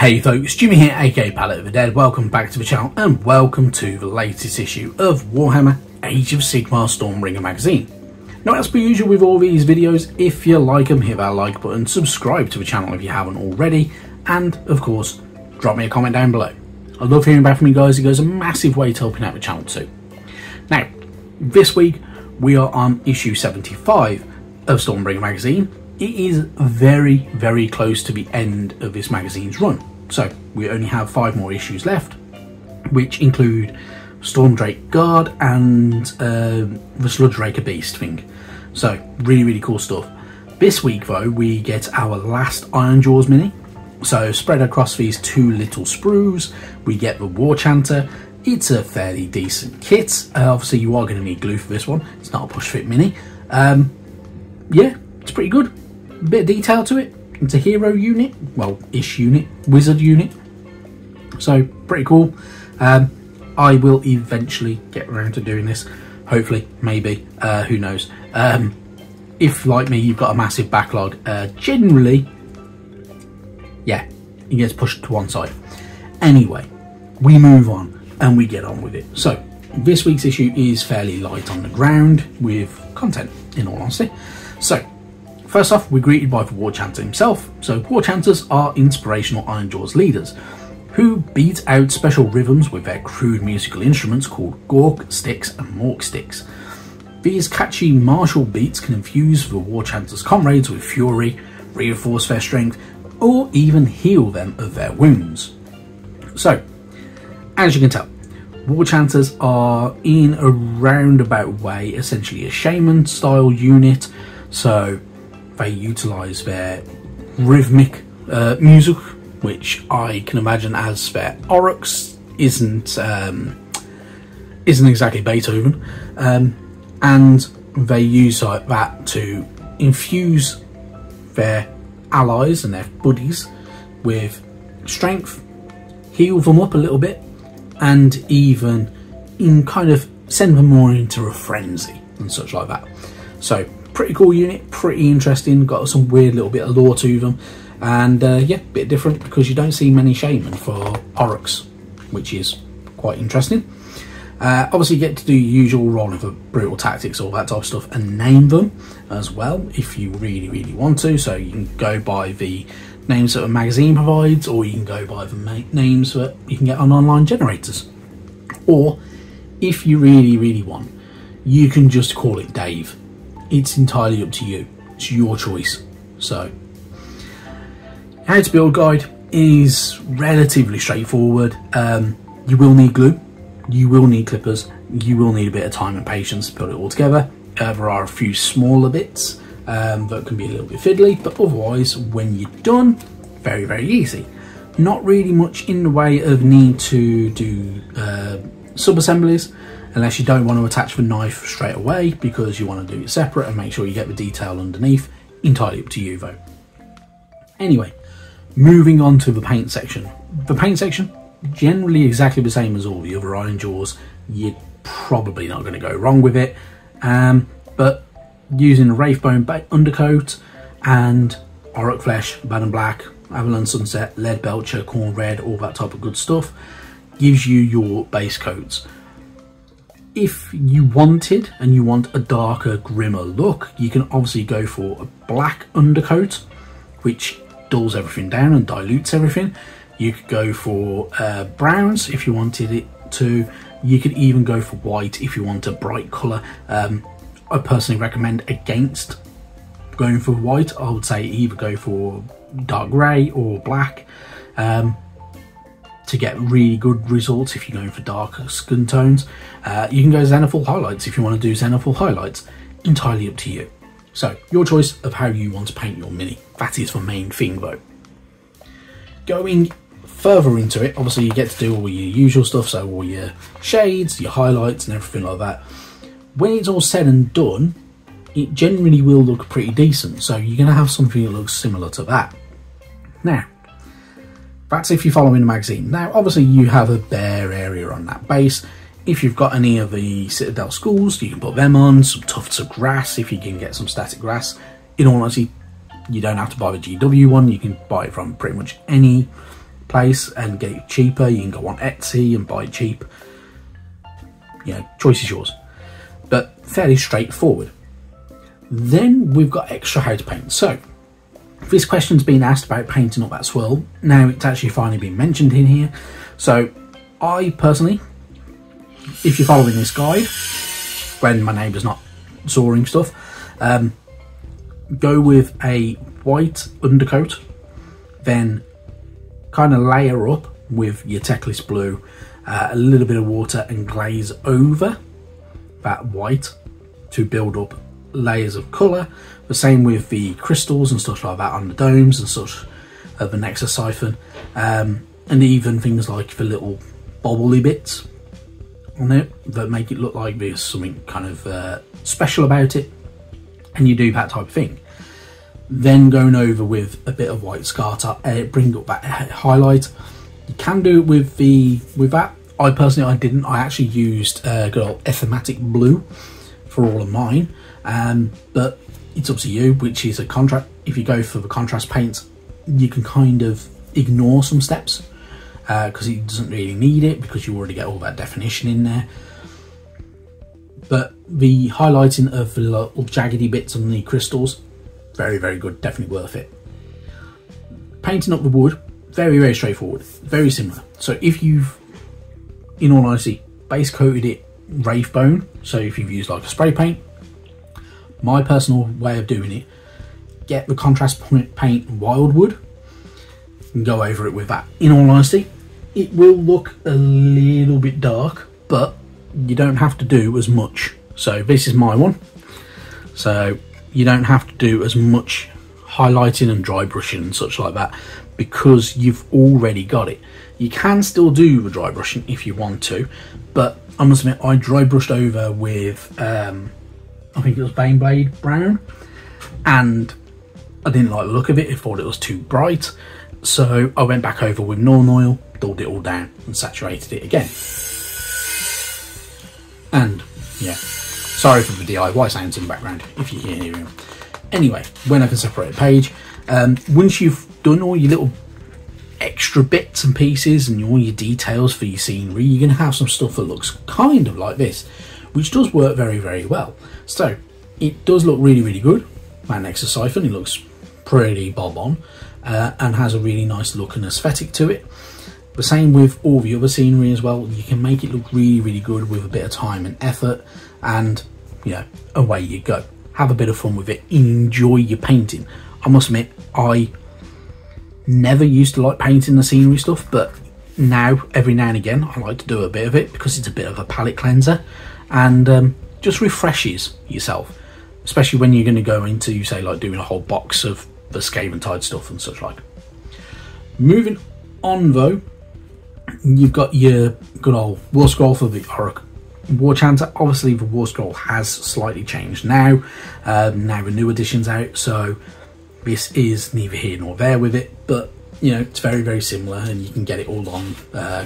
Hey folks, Jimmy here, aka Palette of the Dead. Welcome back to the channel and welcome to the latest issue of Warhammer Age of Sigmar Stormbringer magazine. Now, as per usual with all these videos, if you like them, hit that like button, subscribe to the channel if you haven't already, and of course, drop me a comment down below. I love hearing back from you guys. It goes a massive way to helping out the channel too. Now, this week we are on issue 75 of Stormbringer magazine. It is very, very close to the end of this magazine's run. So we only have 5 more issues left, which include Stormdrake Guard and the Sludge Raker Beast thing. So really, really cool stuff. This week though, we get our last Ironjawz mini. So spread across these 2 little sprues, we get the War Chanter. It's a fairly decent kit. Obviously you are going to need glue for this one. It's not a push fit mini. Yeah, it's pretty good. A bit of detail to it. It's a hero unit, well, ish unit, wizard unit. So pretty cool. I will eventually get around to doing this. Hopefully, maybe, who knows. If like me, you've got a massive backlog, generally, yeah, it gets pushed to one side. Anyway, we move on and we get on with it. So this week's issue is fairly light on the ground with content, in all honesty. So first off, we're greeted by the War Chanter himself. So War Chanters are inspirational Ironjawz leaders who beat out special rhythms with their crude musical instruments called Gork sticks and Mork sticks. These catchy martial beats can infuse the War Chanter's comrades with fury, reinforce their strength, or even heal them of their wounds. So, as you can tell, War Chanters are in a roundabout way essentially a shaman style unit. So they utilise their rhythmic music, which I can imagine as their Oryx isn't exactly Beethoven, and they use like that to infuse their allies and their buddies with strength, heal them up a little bit, and even kind of send them more into a frenzy and such like that. So pretty cool unit, pretty interesting, got some weird little bit of lore to them, and yeah, a bit different because you don't see many shaman for Oryx, which is quite interesting. Obviously you get to do your usual rolling for brutal tactics, all that type of stuff, and name them as well if you really, really want to. So you can go by the names that the magazine provides, or you can go by the names that you can get on online generators. Or if you really, really want, you can just call it Dave. It's entirely up to you. It's your choice. So, how to build guide is relatively straightforward. You will need glue, you will need clippers, you will need a bit of time and patience to put it all together. There are a few smaller bits that can be a little bit fiddly, but otherwise, when you're done, very, very easy. Not really much in the way of need to do sub-assemblies, unless you don't want to attach the knife straight away because you want to do it separate and make sure you get the detail underneath. Entirely up to you though. Anyway, moving on to the paint section. The paint section, generally exactly the same as all the other Ironjawz. You're probably not going to go wrong with it. But using a Wraithbone undercoat and Auric Flesh, Bad and Black, Avalon Sunset, Lead Belcher, Corn Red, all that type of good stuff, gives you your base coats. If you wanted and you want a darker, grimmer look, you can obviously go for a black undercoat, which dulls everything down and dilutes everything. You could go for browns if you wanted it to. You could even go for white if you want a bright colour. I personally recommend against going for white. I would say either go for dark grey or black to get really good results if you're going for darker skin tones. You can go Zenithal highlights if you want to do Zenithal highlights. Entirely up to you. So, your choice of how you want to paint your mini. That is the main thing though. Going further into it, obviously you get to do all your usual stuff, so all your shades, your highlights and everything like that. When it's all said and done, it generally will look pretty decent, so you're going to have something that looks similar to that. Now, that's if you're following the magazine. Now, obviously you have a bare area on that base. If you've got any of the Citadel schools, you can put them on, some tufts of grass if you can get some static grass. In all honesty, you don't have to buy the GW one, you can buy it from pretty much any marketplace and get it cheaper. You can go on Etsy and buy it cheap. You know, choice is yours, but fairly straightforward. Then we've got extra how to paint. So this question's been asked about painting up that swirl. Now it's actually finally been mentioned in here. So I personally, if you're following this guide, when my neighbour's not sawing stuff, go with a white undercoat, then kind of layer up with your Teclis blue, a little bit of water, and glaze over that white to build up layers of colour. The same with the crystals and stuff like that on the domes and such of the Nexus siphon, and even things like the little bobbly bits on it that make it look like there's something kind of special about it, and you do that type of thing. Then going over with a bit of white scatter, bring up that highlight. You can do it with that. I personally didn't. I actually used good old Ethematic blue for all of mine, but it's up to you which is a contrast. If you go for the contrast paint, you can kind of ignore some steps because it doesn't really need it, because you already get all that definition in there. But the highlighting of the little jaggedy bits on the crystals, very, very good, definitely worth it. Painting up the wood, very, very straightforward, very similar. So if you've, in all honesty, base coated it Wraith Bone, so if you've used like a spray paint, my personal way of doing it, get the contrast paint Wildwood and go over it with that. In all honesty, it will look a little bit dark, but you don't have to do as much. So this is my one, so you don't have to do as much highlighting and dry brushing and such like that, because you've already got it. You can still do the dry brushing if you want to, but I must admit I dry brushed over with I think it was Baneblade Brown, and I didn't like the look of it. I thought it was too bright, so I went back over with Norn Oil, dulled it all down and saturated it again. And yeah, sorry for the DIY sounds in the background if you hear them. Anyway, when I can separate a page, once you've done all your little extra bits and pieces and all your details for your scenery, you're going to have some stuff that looks kind of like this, which does work very, very well. So it does look really, really good. My Nexus siphon, it looks pretty bob on, and has a really nice look and aesthetic to it. The same with all the other scenery as well. You can make it look really, really good with a bit of time and effort, and you know, away you go. Have a bit of fun with it, enjoy your painting. I must admit, I never used to like painting the scenery stuff, but now, every now and again, I like to do a bit of it because it's a bit of a palette cleanser, and just refreshes yourself, especially when you're going to go into, say, like doing a whole box of the Skaven Tide stuff and such like. Moving on though, you've got your good old War Scroll for the Oracle War Chanter. Obviously the War Scroll has slightly changed now. Now the new edition's out, so this is neither here nor there with it, but you know, it's very, very similar, and you can get it all on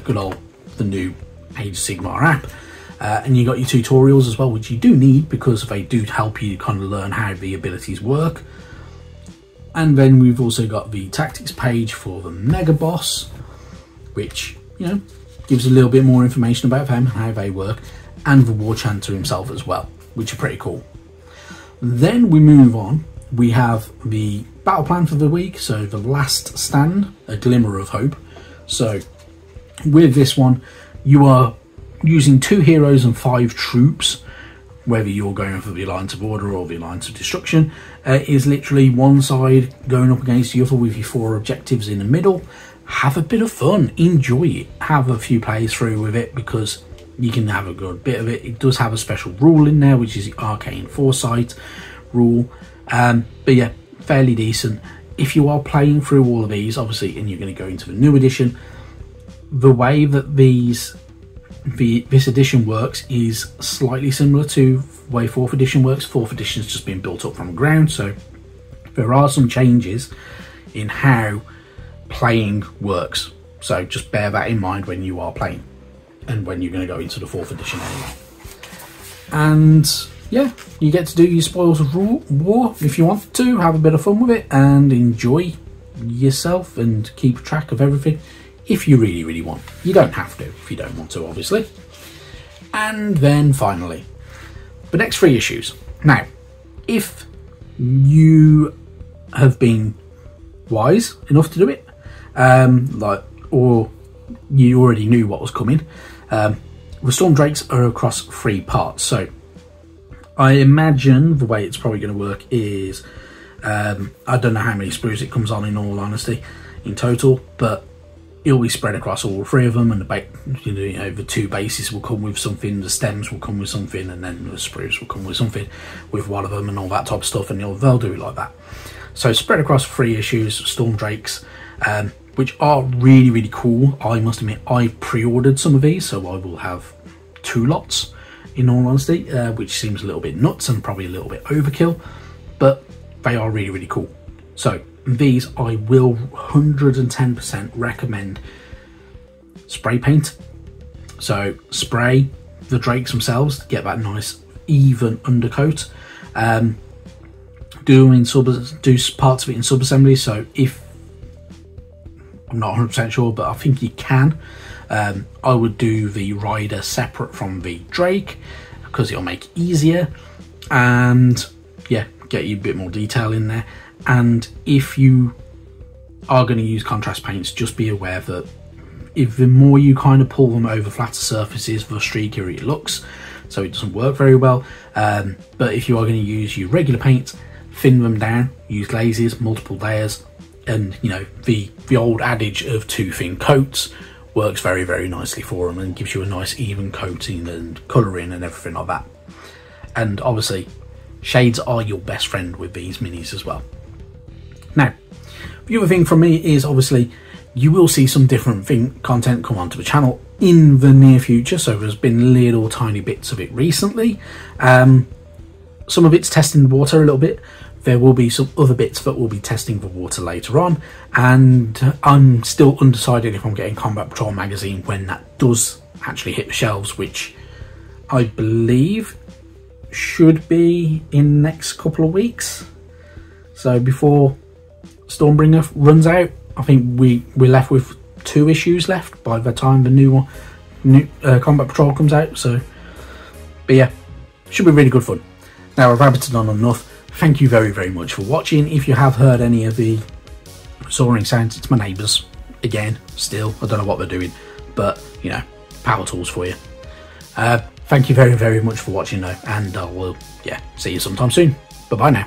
good old the new Age of Sigmar app. And you got your tutorials as well, which you do need because they do help you kind of learn how the abilities work. And then we've also got the tactics page for the Mega Boss, which, you know, gives a little bit more information about them and how they work, and the War Chanter himself as well, which are pretty cool. Then we move on. We have the battle plan for the week, so the Last Stand, a Glimmer of Hope. So with this one, you are using 2 heroes and 5 troops, whether you're going for the Alliance of Order or the Alliance of Destruction. Is literally one side going up against the other with your 4 objectives in the middle. Have a bit of fun, enjoy it, have a few plays through with it, because you can have a good bit of it. It does have a special rule in there, which is the Arcane Foresight rule, but yeah, fairly decent. If you are playing through all of these, obviously, and you're going to go into the new edition, the way that this edition works is slightly similar to the way 4th edition works. 4th edition is just being built up from the ground, so there are some changes in how playing works, so just bear that in mind when you are playing and when you're going to go into the 4th edition anyway. And yeah, you get to do your Spoils of War if you want to, have a bit of fun with it and enjoy yourself and keep track of everything. if you really, really want. You don't have to if you don't want to, obviously. And then finally, the next 3 issues. Now, if you have been wise enough to do it, or you already knew what was coming, the Stormdrakes are across 3 parts. So I imagine the way it's probably going to work is, I don't know how many sprues it comes on, in all honesty, in total, but it'll be spread across all 3 of them, and the 2 bases will come with something, the stems will come with something, and then the sprues will come with something with one of them, and all that type of stuff, and they'll do it like that. So spread across 3 issues, Stormdrakes, which are really, really cool. I must admit, I pre-ordered some of these, so I will have 2 lots, in all honesty, which seems a little bit nuts and probably a little bit overkill, but they are really, really cool. So these I will 110% recommend spray paint. So spray the drakes themselves to get that nice even undercoat. Do parts of it in sub-assembly. So if I'm not 100% sure, but I think you can, I would do the rider separate from the drake because it'll make it easier, and yeah, get you a bit more detail in there. And if you are going to use contrast paints, just be aware that if the more you kind of pull them over flatter surfaces, the streakier it looks, so it doesn't work very well. But if you are going to use your regular paints, thin them down, use glazes, multiple layers, and the old adage of 2 thin coats works very, very nicely for them and gives you a nice even coating and colouring and everything like that. And obviously shades are your best friend with these minis as well. Now, the other thing from me is, obviously, you will see some different content come onto the channel in the near future. So there's been little tiny bits of it recently. Some of it's testing the water a little bit. There will be some other bits that will be testing the water later on. And I'm still undecided if I'm getting Combat Patrol magazine when that does actually hit the shelves, which I believe should be in the next couple of weeks. So before Stormbringer runs out, I think we're left with 2 issues left by the time the new Combat Patrol comes out. So, but yeah, should be really good fun. Now I've rabbited on enough. Thank you very, very much for watching. If you have heard any of the soaring sounds, it's my neighbours again. Still, I don't know what they're doing, but power tools for you. Thank you very, very much for watching though, and I will see you sometime soon. Bye bye now.